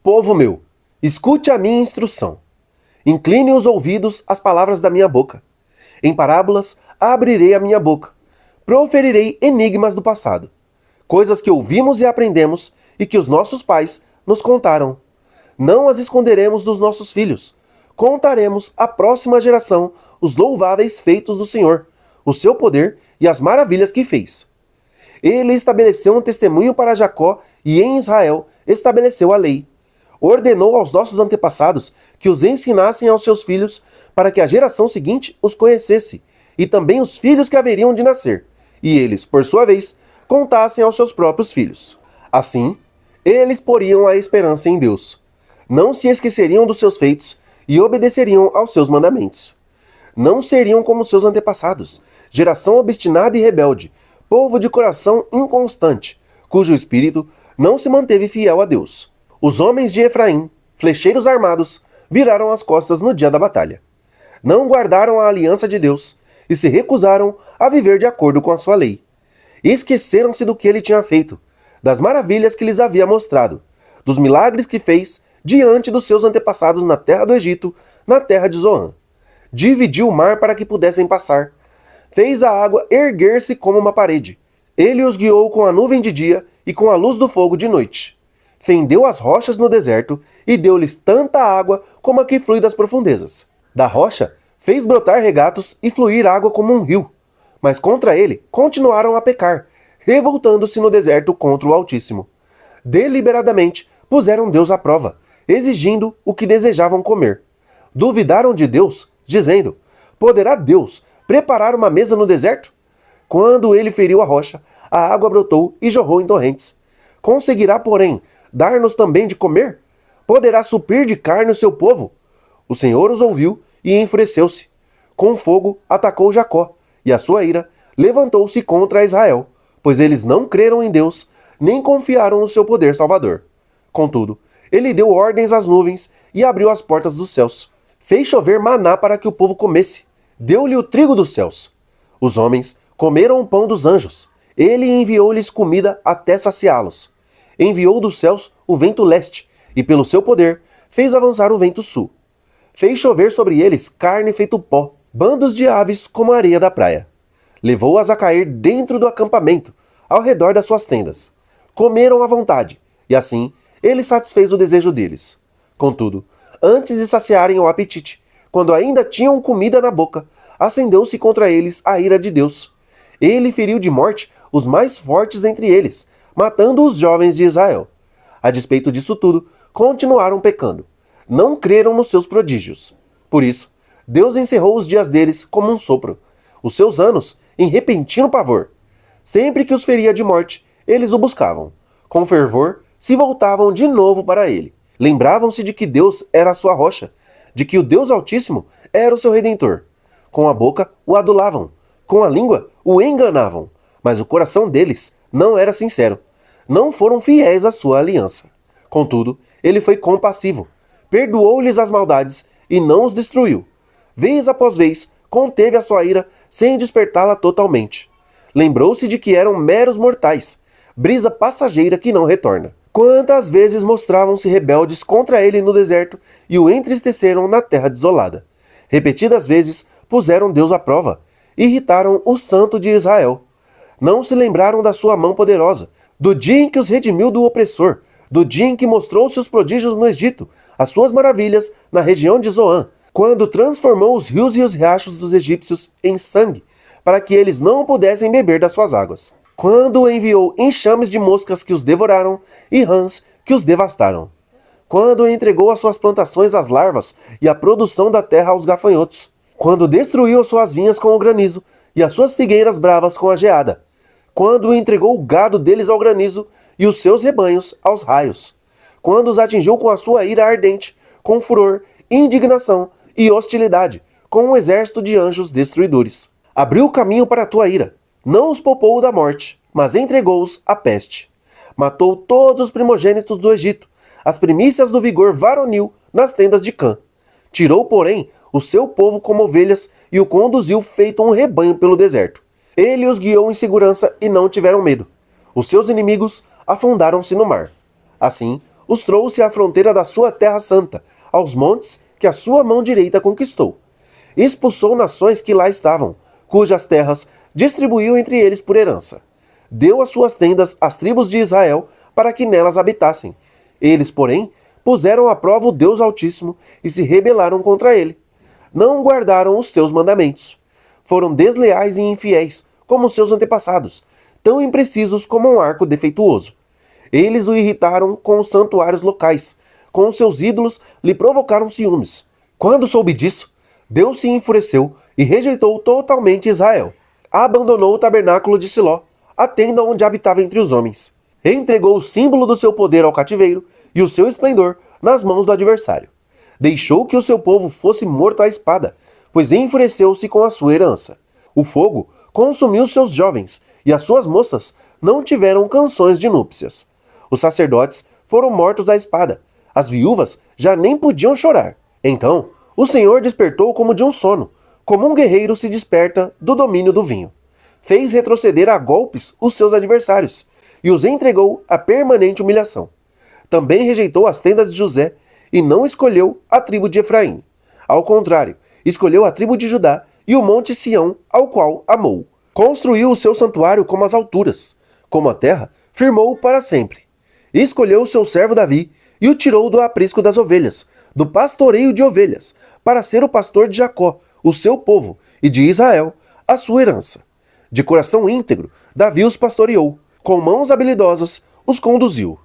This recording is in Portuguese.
Povo meu, escute a minha instrução. Incline os ouvidos às palavras da minha boca. Em parábolas abrirei a minha boca. Proferirei enigmas do passado, coisas que ouvimos e aprendemos e que os nossos pais nos contaram. Não as esconderemos dos nossos filhos. Contaremos à próxima geração os louváveis feitos do Senhor, o seu poder e as maravilhas que fez. Ele estabeleceu um testemunho para Jacó e em Israel estabeleceu a lei. Ordenou aos nossos antepassados que os ensinassem aos seus filhos para que a geração seguinte os conhecesse, e também os filhos que haveriam de nascer, e eles, por sua vez, contassem aos seus próprios filhos. Assim, eles poriam a esperança em Deus. Não se esqueceriam dos seus feitos e obedeceriam aos seus mandamentos. Não seriam como seus antepassados, geração obstinada e rebelde, povo de coração inconstante, cujo espírito não se manteve fiel a Deus. Os homens de Efraim, flecheiros armados, viraram as costas no dia da batalha. Não guardaram a aliança de Deus e se recusaram a viver de acordo com a sua lei. Esqueceram-se do que ele tinha feito, das maravilhas que lhes havia mostrado, dos milagres que fez diante dos seus antepassados na terra do Egito, na terra de Zoã. Dividiu o mar para que pudessem passar. Fez a água erguer-se como uma parede. Ele os guiou com a nuvem de dia e com a luz do fogo de noite. Fendeu as rochas no deserto e deu-lhes tanta água como a que flui das profundezas. Da rocha fez brotar regatos e fluir água como um rio. Mas contra ele continuaram a pecar, revoltando-se no deserto contra o Altíssimo. Deliberadamente puseram Deus à prova, exigindo o que desejavam comer. Duvidaram de Deus, dizendo: poderá Deus preparar uma mesa no deserto? Quando ele feriu a rocha, a água brotou e jorrou em torrentes. Conseguirá, porém, dar-nos também de comer? Poderá suprir de carne o seu povo? O Senhor os ouviu e enfureceu-se. Com fogo atacou Jacó, e a sua ira levantou-se contra Israel, pois eles não creram em Deus, nem confiaram no seu poder salvador. Contudo, ele deu ordens às nuvens e abriu as portas dos céus. Fez chover maná para que o povo comesse. Deu-lhe o trigo dos céus. Os homens comeram o pão dos anjos. Ele enviou-lhes comida até saciá-los. Enviou dos céus o vento leste, e pelo seu poder fez avançar o vento sul. Fez chover sobre eles carne feito pó, bandos de aves como a areia da praia. Levou-as a cair dentro do acampamento, ao redor das suas tendas. Comeram à vontade, e assim ele satisfez o desejo deles. Contudo, antes de saciarem o apetite, quando ainda tinham comida na boca, acendeu-se contra eles a ira de Deus. Ele feriu de morte os mais fortes entre eles, matando os jovens de Israel. A despeito disso tudo, continuaram pecando. Não creram nos seus prodígios. Por isso, Deus encerrou os dias deles como um sopro, os seus anos em repentino pavor. Sempre que os feria de morte, eles o buscavam. Com fervor, se voltavam de novo para ele. Lembravam-se de que Deus era a sua rocha, de que o Deus Altíssimo era o seu Redentor. Com a boca o adulavam, com a língua o enganavam, mas o coração deles não era sincero. Não foram fiéis à sua aliança. Contudo, ele foi compassivo, perdoou-lhes as maldades e não os destruiu. Vez após vez, conteve a sua ira sem despertá-la totalmente. Lembrou-se de que eram meros mortais, brisa passageira que não retorna. Quantas vezes mostravam-se rebeldes contra ele no deserto e o entristeceram na terra desolada. Repetidas vezes puseram Deus à prova, irritaram o Santo de Israel. Não se lembraram da sua mão poderosa, do dia em que os redimiu do opressor, do dia em que mostrou seus prodígios no Egito, as suas maravilhas na região de Zoã, quando transformou os rios e os riachos dos egípcios em sangue, para que eles não pudessem beber das suas águas. Quando enviou enxames de moscas que os devoraram e rãs que os devastaram. Quando entregou as suas plantações às larvas e a produção da terra aos gafanhotos. Quando destruiu as suas vinhas com o granizo e as suas figueiras bravas com a geada. Quando entregou o gado deles ao granizo e os seus rebanhos aos raios. Quando os atingiu com a sua ira ardente, com furor, indignação e hostilidade, com um exército de anjos destruidores. Abriu o caminho para a tua ira. Não os poupou da morte, mas entregou-os à peste. Matou todos os primogênitos do Egito, as primícias do vigor varonil nas tendas de Cã. Tirou, porém, o seu povo como ovelhas e o conduziu feito um rebanho pelo deserto. Ele os guiou em segurança e não tiveram medo. Os seus inimigos afundaram-se no mar. Assim, os trouxe à fronteira da sua terra santa, aos montes que a sua mão direita conquistou. Expulsou nações que lá estavam, cujas terras distribuiu entre eles por herança. Deu as suas tendas às tribos de Israel para que nelas habitassem. Eles, porém, puseram à prova o Deus Altíssimo e se rebelaram contra ele. Não guardaram os seus mandamentos. Foram desleais e infiéis, como seus antepassados, tão imprecisos como um arco defeituoso. Eles o irritaram com os santuários locais, com os seus ídolos lhe provocaram ciúmes. Quando soube disso, Deus se enfureceu e rejeitou totalmente Israel. Abandonou o tabernáculo de Siló, a tenda onde habitava entre os homens. Entregou o símbolo do seu poder ao cativeiro e o seu esplendor nas mãos do adversário. Deixou que o seu povo fosse morto à espada, pois enfureceu-se com a sua herança. O fogo consumiu seus jovens, e as suas moças não tiveram canções de núpcias. Os sacerdotes foram mortos à espada, as viúvas já nem podiam chorar. Então, o Senhor despertou como de um sono, como um guerreiro se desperta do domínio do vinho. Fez retroceder a golpes os seus adversários, e os entregou à permanente humilhação. Também rejeitou as tendas de José, e não escolheu a tribo de Efraim. Ao contrário, escolheu a tribo de Judá e o monte Sião, ao qual amou. Construiu o seu santuário como as alturas, como a terra, firmou-o para sempre. Escolheu o seu servo Davi e o tirou do aprisco das ovelhas, do pastoreio de ovelhas, para ser o pastor de Jacó, o seu povo, e de Israel, a sua herança. De coração íntegro, Davi os pastoreou, com mãos habilidosas os conduziu.